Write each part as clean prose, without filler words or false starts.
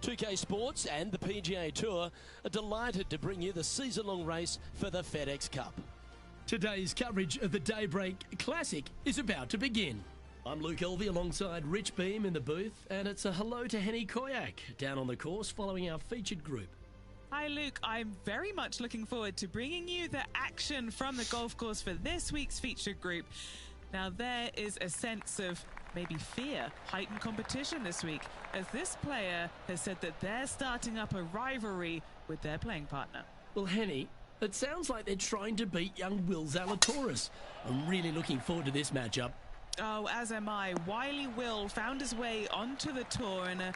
2K Sports and the PGA Tour are delighted to bring you the season-long race for the FedEx Cup. Today's coverage of the Daybreak Classic is about to begin. I'm Luke Elvey alongside Rich Beam in the booth, and it's a hello to Henny Koyak down on the course following our featured group. Hi Luke, I'm very much looking forward to bringing you the action from the golf course for this week's featured group. Now there is a sense of maybe fear, heightened competition this week, as this player has said that they're starting up a rivalry with their playing partner. Well, Henny, it sounds like they're trying to beat young Will Zalatoris. I'm really looking forward to this matchup. Oh, as am I. Wily Will found his way onto the tour in a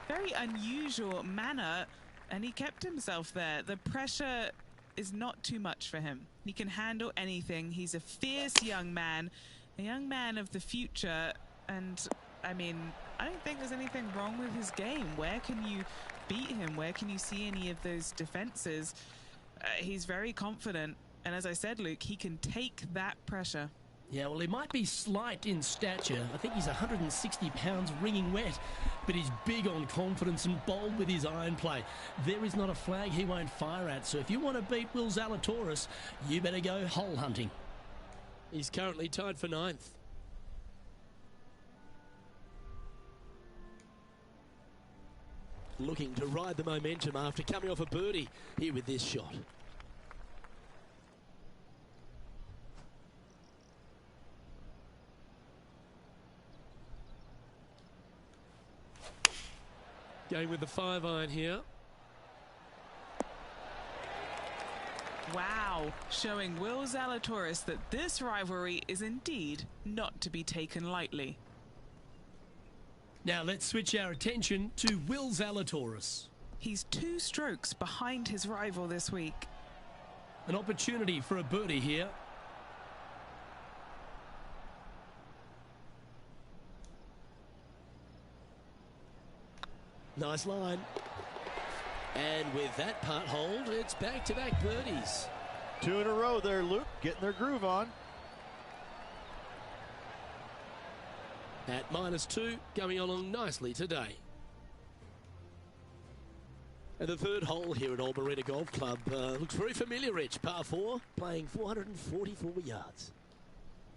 very unusual manner, and he kept himself there. The pressure is not too much for him. He can handle anything. He's a fierce young man, a young man of the future, and I mean, I don't think there's anything wrong with his game. Where can you beat him? Where can you see any of those defenses? He's very confident, and as I said, Luke, he can take that pressure. Yeah, well, he might be slight in stature. I think he's 160 pounds wringing wet, but he's big on confidence and bold with his iron play. There is not a flag he won't fire at, so if you want to beat Will Zalatoris, you better go hole hunting. He's currently tied for 9th. Looking to ride the momentum after coming off a birdie here with this shot. Going with the 5-iron here. Wow, showing Will Zalatoris that this rivalry is indeed not to be taken lightly. Now let's switch our attention to Will Zalatoris. He's 2 strokes behind his rival this week. An opportunity for a birdie here. Nice line. And with that putt hold, it's back-to-back birdies. 2 in a row there, Luke, getting their groove on. At -2, going along nicely today. And the third hole here at Old Marina Golf Club looks very familiar, Rich. Par 4, playing 444 yards.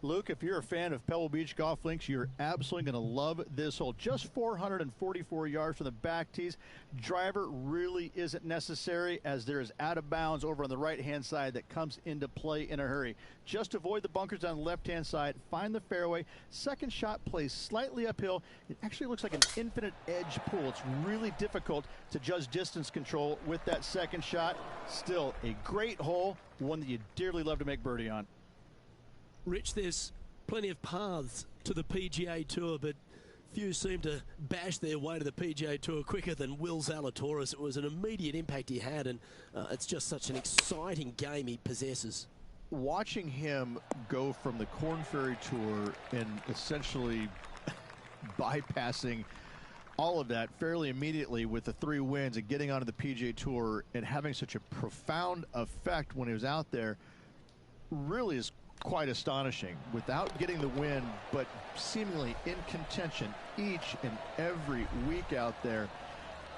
Luke, if you're a fan of Pebble Beach Golf Links, you're absolutely going to love this hole. Just 444 yards from the back tees. Driver really isn't necessary, as there is out of bounds over on the right-hand side that comes into play in a hurry. Just avoid the bunkers on the left-hand side. Find the fairway. Second shot plays slightly uphill. It actually looks like an infinite edge pool. It's really difficult to judge distance control with that second shot. Still a great hole, one that you dearly love to make birdie on. Rich, there's plenty of paths to the PGA Tour, but few seem to bash their way to the PGA Tour quicker than Will Zalatoris. It was an immediate impact he had, and it's just such an exciting game he possesses. Watching him go from the Korn Ferry Tour and essentially bypassing all of that fairly immediately with the 3 wins and getting onto the PGA Tour and having such a profound effect when he was out there really is quite astonishing. Without getting the win, but seemingly in contention each and every week out there,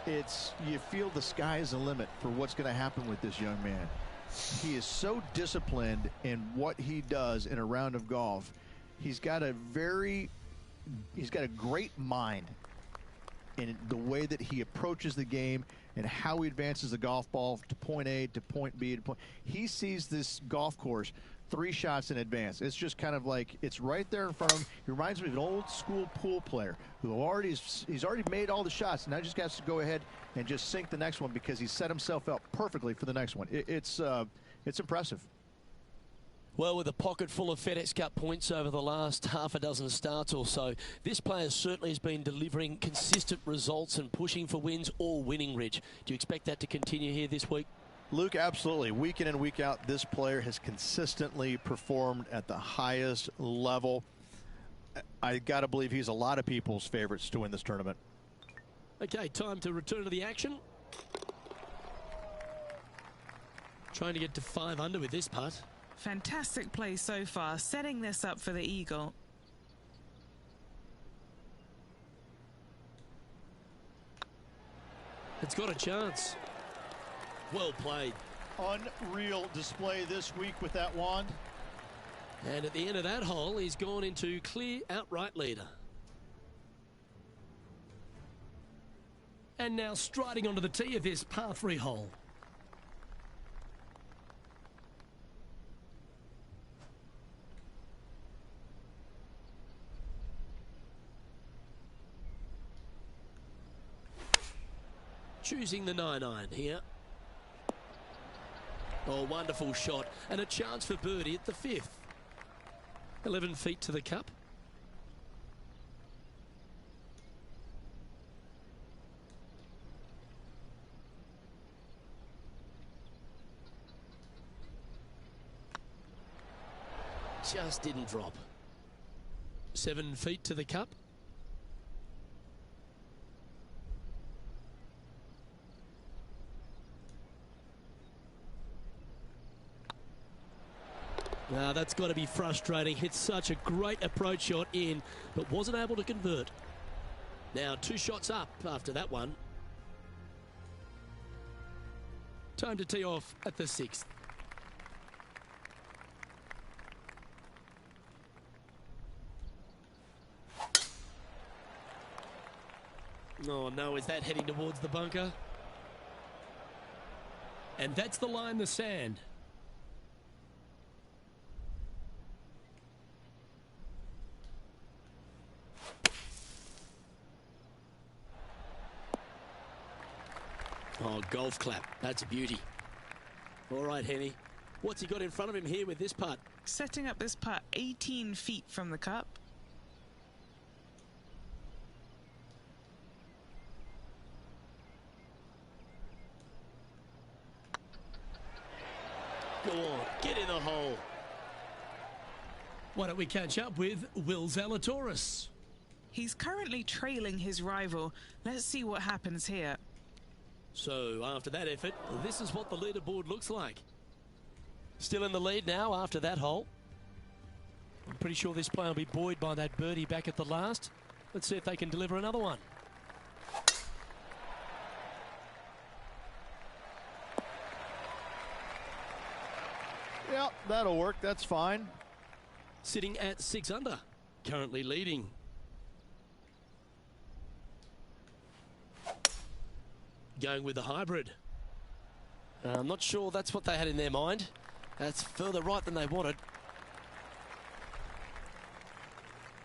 you feel the sky is the limit for what's going to happen with this young man. He is so disciplined in what he does in a round of golf. He's got a great mind in the way that he approaches the game and how he advances the golf ball to point A to point B to point. He sees this golf course 3 shots in advance. It's just kind of like it's right there in front of him. He reminds me of an old school pool player who he's already made all the shots, and now just has to go ahead and just sink the next one because he set himself up perfectly for the next one. It's impressive. Well, with a pocket full of FedEx Cup points over the last half a dozen starts or so, this player certainly has been delivering consistent results and pushing for wins or winning, Rich. Do you expect that to continue here this week? Luke, absolutely. Week in and week out, this player has consistently performed at the highest level. I got to believe he's a lot of people's favorites to win this tournament. Okay, time to return to the action. Trying to get to 5 under with this putt. Fantastic play so far, setting this up for the eagle. It's got a chance. Well played. Unreal display this week with that wand. And at the end of that hole, he's gone into clear outright leader. And now striding onto the tee of this par 3 hole. Choosing the 9-iron here. Oh, wonderful shot. And a chance for birdie at the 5th. 11 feet to the cup. Just didn't drop. 7 feet to the cup. Now that's got to be frustrating. Hit such a great approach shot in, but wasn't able to convert. Now 2 shots up after that one. Time to tee off at the 6th. Oh no, is that heading towards the bunker? And that's the line in the sand. Oh, golf clap. That's a beauty. All right, Henny. What's he got in front of him here with this putt? Setting up this putt 18 feet from the cup. Go on, get in the hole. Why don't we catch up with Will Zalatoris? He's currently trailing his rival. Let's see what happens here. So, after that effort, this is what the leaderboard looks like. Still in the lead now after that hole. I'm pretty sure this player will be buoyed by that birdie back at the last. Let's see if they can deliver another one. Yeah, that'll work. That's fine. Sitting at 6 under, currently leading. Going with the hybrid. I'm not sure that's what they had in their mind. That's further right than they wanted.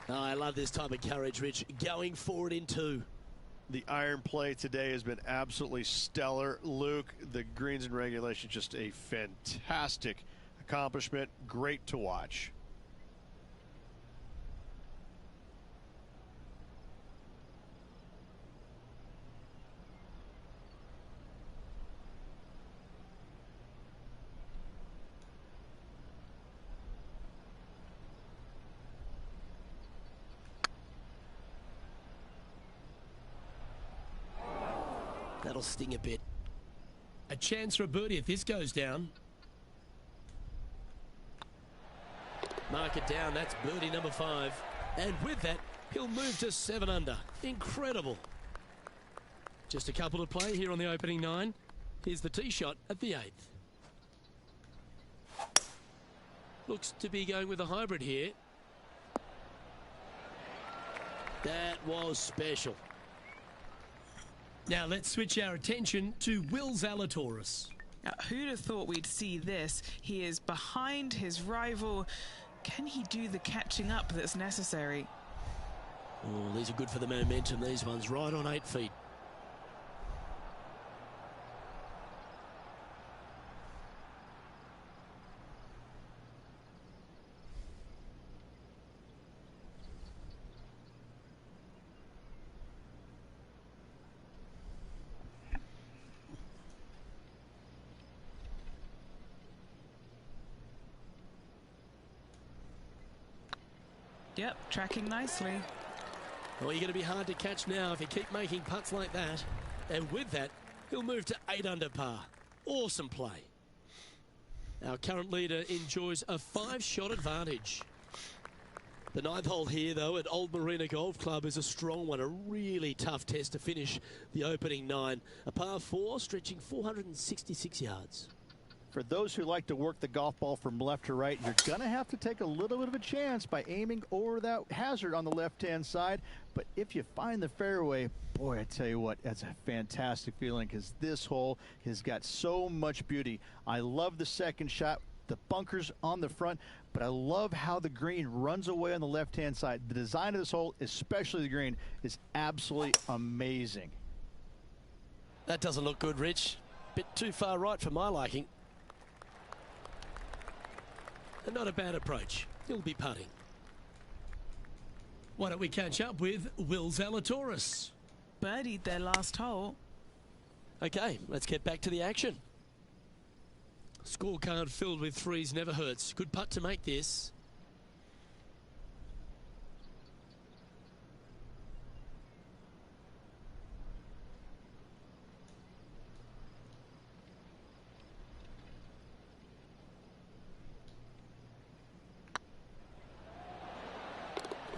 Oh, I love this type of courage, Rich. Going forward in 2. The iron play today has been absolutely stellar. Luke, the greens and regulation, just a fantastic accomplishment. Great to watch. That'll sting a bit. A chance for a birdie if this goes down. Mark it down. That's birdie number 5. And with that, he'll move to 7 under. Incredible. Just a couple to play here on the opening 9. Here's the tee shot at the 8th. Looks to be going with a hybrid here. That was special. Now let's switch our attention to Will Zalatoris. Now, who'd have thought we'd see this? He is behind his rival. Can he do the catching up that's necessary? Oh, these are good for the momentum, these ones. Right on 8 feet. Yep, tracking nicely. Well, you're going to be hard to catch now if you keep making putts like that. And with that, he'll move to 8 under par. Awesome play. Our current leader enjoys a 5-shot advantage. The ninth hole here, though, at Old Marina Golf Club is a strong one, a really tough test to finish the opening 9. A par 4 stretching 466 yards. For those who like to work the golf ball from left to right, you're going to have to take a little bit of a chance by aiming over that hazard on the left-hand side. But if you find the fairway, boy, I tell you what, that's a fantastic feeling because this hole has got so much beauty. I love the second shot, the bunkers on the front, but I love how the green runs away on the left-hand side. The design of this hole, especially the green, is absolutely amazing. That doesn't look good, Rich. Bit too far right for my liking. And not a bad approach. He'll be putting. Why don't we catch up with Will Zalatoris? Birdied their last hole. Okay, let's get back to the action. Scorecard filled with threes never hurts. Good putt to make this.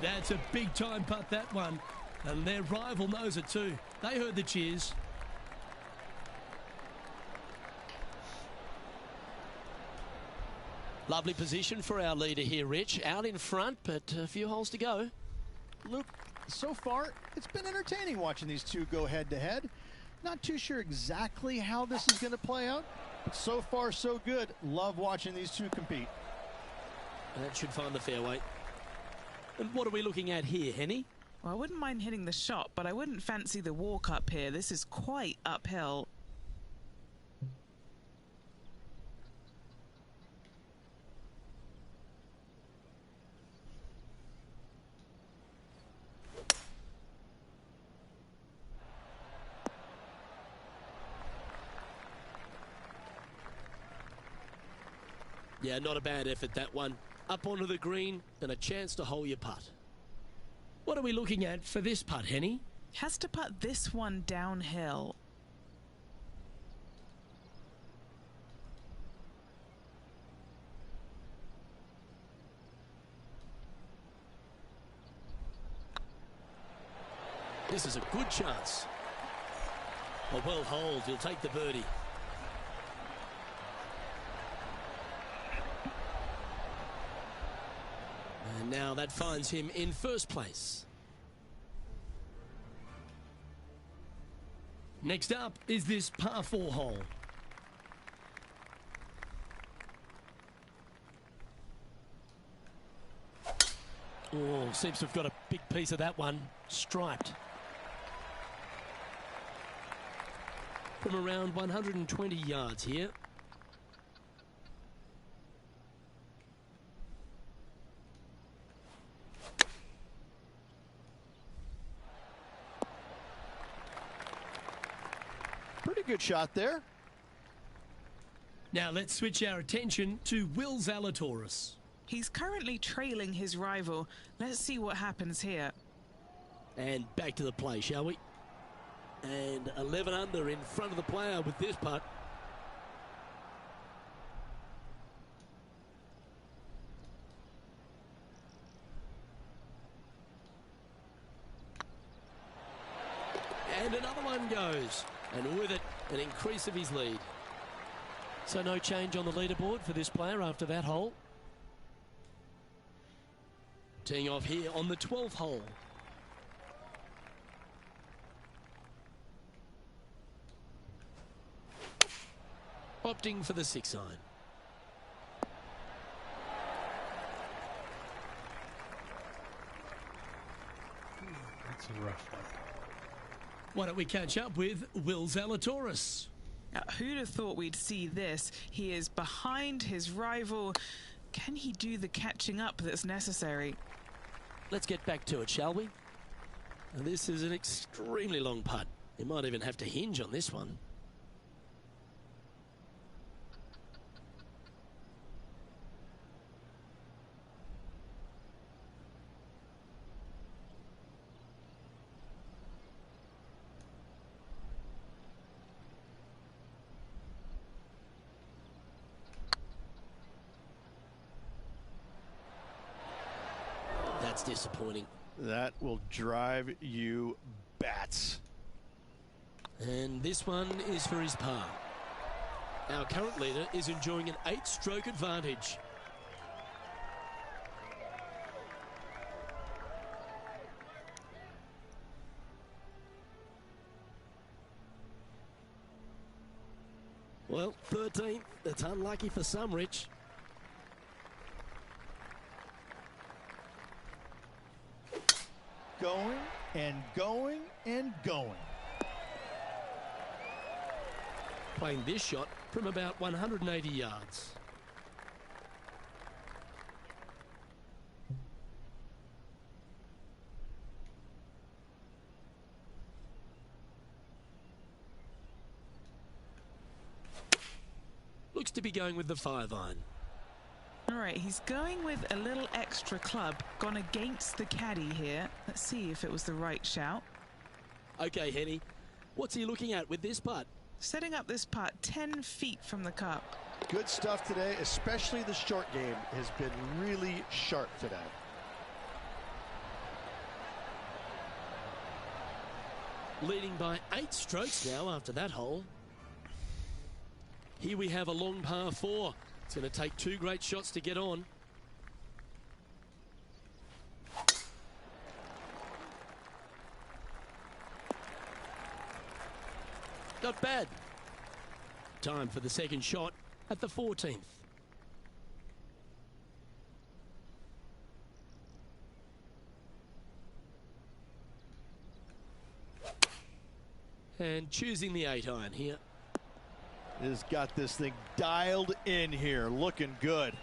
That's a big time putt, that one. And their rival knows it too. They heard the cheers. Lovely position for our leader here, Rich. Out in front, but a few holes to go. Luke, so far, it's been entertaining watching these two go head-to-head. Not too sure exactly how this is going to play out, but so far, so good. Love watching these two compete. And that should find the fairway. And what are we looking at here, Henny? Well, I wouldn't mind hitting the shot, but I wouldn't fancy the walk up here. This is quite uphill. Yeah, not a bad effort, that one. Up onto the green and a chance to hole your putt. What are we looking at for this putt, Henny? Has to putt this one downhill. This is a good chance. A well holed, he'll take the birdie. And now that finds him in first place. Next up is this par 4 hole. Oh, seems to have got a big piece of that one. Striped. From around 120 yards here. Pretty good shot there. Now let's switch our attention to Will Zalatoris. He's currently trailing his rival. Let's see what happens here. And back to the play, shall we? And 11 under in front of the player with this putt. And another one goes. And with it, an increase of his lead. So no change on the leaderboard for this player after that hole. Teeing off here on the 12th hole. Opting for the 6 iron. That's a rough one. Why don't we catch up with Will Zalatoris? Who'd have thought we'd see this? He is behind his rival. Can he do the catching up that's necessary? Let's get back to it, shall we? And this is an extremely long putt. He might even have to hinge on this one. That's disappointing. That will drive you bats. And this one is for his par. Our current leader is enjoying an 8-stroke advantage. Well, 13th. That's unlucky for some, Rich. Going and going and going. Playing this shot from about 180 yards. Looks to be going with the 5-iron. All right, he's going with a little extra club, gone against the caddy here. Let's see if it was the right shout. Okay, Henny, what's he looking at with this putt? Setting up this putt 10 feet from the cup. Good stuff today, especially the short game has been really sharp today. Leading by 8 strokes now after that hole. Here we have a long par 4. It's going to take 2 great shots to get on. Not bad. Time for the second shot at the 14th. And choosing the 8-iron here. Has got this thing dialed in here, looking good.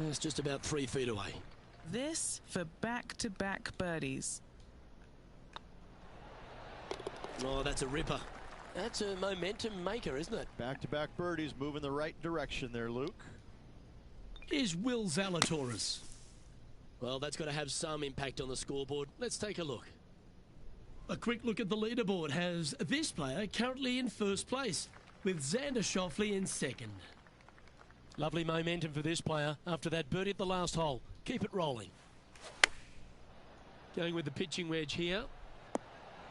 It's just about 3 feet away. This for back-to-back birdies. Oh, that's a ripper. That's a momentum maker, isn't it? Back-to-back birdies, moving the right direction there, Luke. Is Will Zalatoris. Well, that's got to have some impact on the scoreboard. Let's take a look. A quick look at the leaderboard has this player currently in first place, with Xander Schauffele in second. Lovely momentum for this player after that birdie at the last hole. Keep it rolling. Going with the pitching wedge here.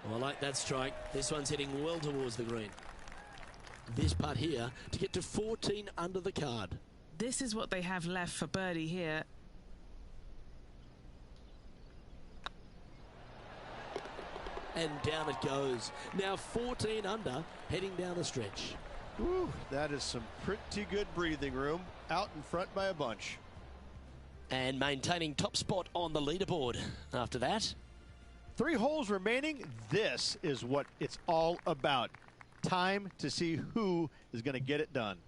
Oh, I like that strike. This one's heading well towards the green. This putt here to get to 14 under the card. This is what they have left for birdie here. And down it goes. Now 14 under, heading down the stretch. Whew, that is some pretty good breathing room. Out in front by a bunch. And maintaining top spot on the leaderboard after that. 3 holes remaining. This is what it's all about. Time to see who is going to get it done.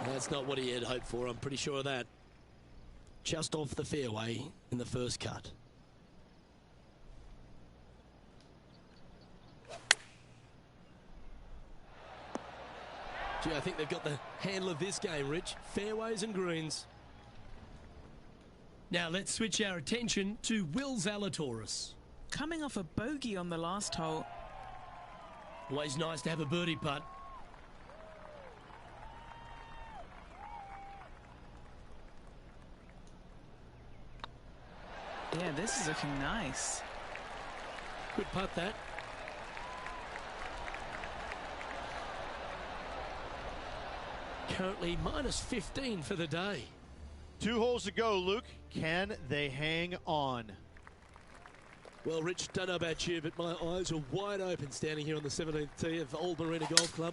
That's not what he had hoped for, I'm pretty sure of that. Just off the fairway in the first cut. Gee, I think they've got the handle of this game, Rich. Fairways and greens. Now let's switch our attention to Will Zalatoris. Coming off a bogey on the last hole. Always nice to have a birdie putt. Yeah, this is looking nice. Good putt, that. Currently minus 15 for the day. 2 holes to go, Luke. Can they hang on? Well, Rich, don't know about you, but my eyes are wide open standing here on the 17th tee of Old Marina Golf Club.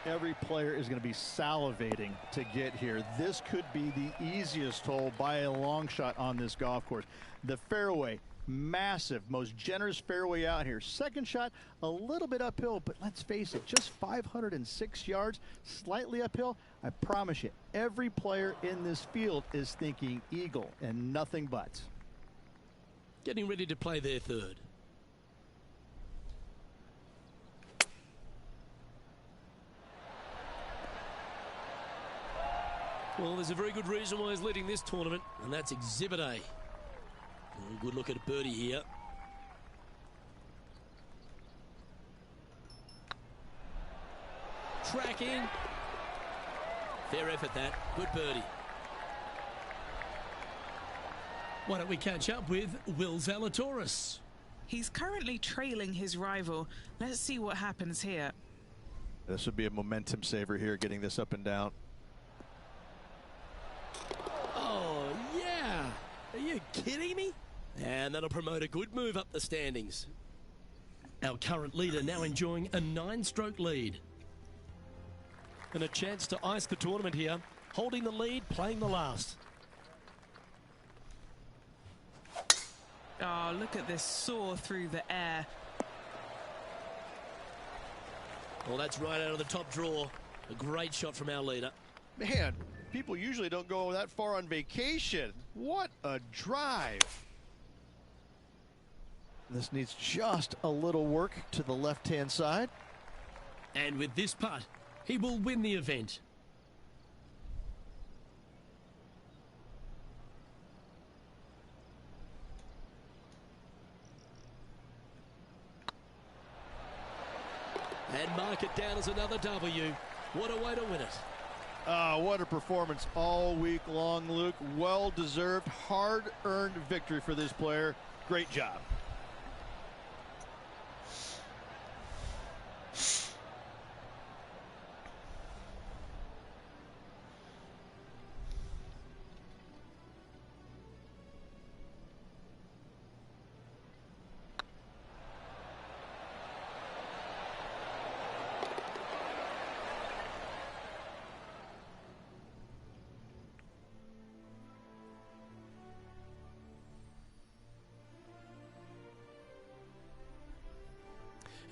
Every player is going to be salivating to get here. This could be the easiest hole by a long shot on this golf course. The fairway, massive, most generous fairway out here. Second shot, a little bit uphill, but let's face it, just 506 yards, slightly uphill. I promise you, every player in this field is thinking eagle and nothing but. Getting ready to play their third. Well, there's a very good reason why he's leading this tournament, and that's Exhibit A. Good look at a birdie here. tracking. Fair effort that. Good birdie. Why don't we catch up with Will Zalatoris? He's currently trailing his rival. Let's see what happens here. This would be a momentum saver here, getting this up and down. Oh, yeah. Are you kidding me? And that'll promote a good move up the standings. Our current leader now enjoying a 9-stroke lead. And a chance to ice the tournament here. Holding the lead, playing the last. Oh, look at this soar through the air. Well, that's right out of the top draw. A great shot from our leader. Man, people usually don't go that far on vacation. What a drive. This needs just a little work to the left-hand side. And with this putt, he will win the event. And mark it down as another W. What a way to win it. What a performance all week long, Luke. Well-deserved, hard-earned victory for this player. Great job.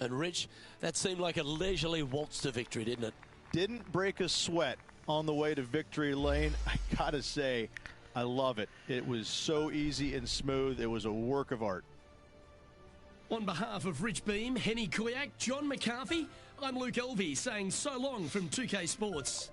And Rich, that seemed like a leisurely waltz to victory, didn't it? Didn't break a sweat on the way to victory lane. I gotta say, I love it. It was so easy and smooth. It was a work of art. On behalf of Rich Beam, Henny Kuyak, John McCarthy, I'm Luke Elvey saying so long from 2K Sports.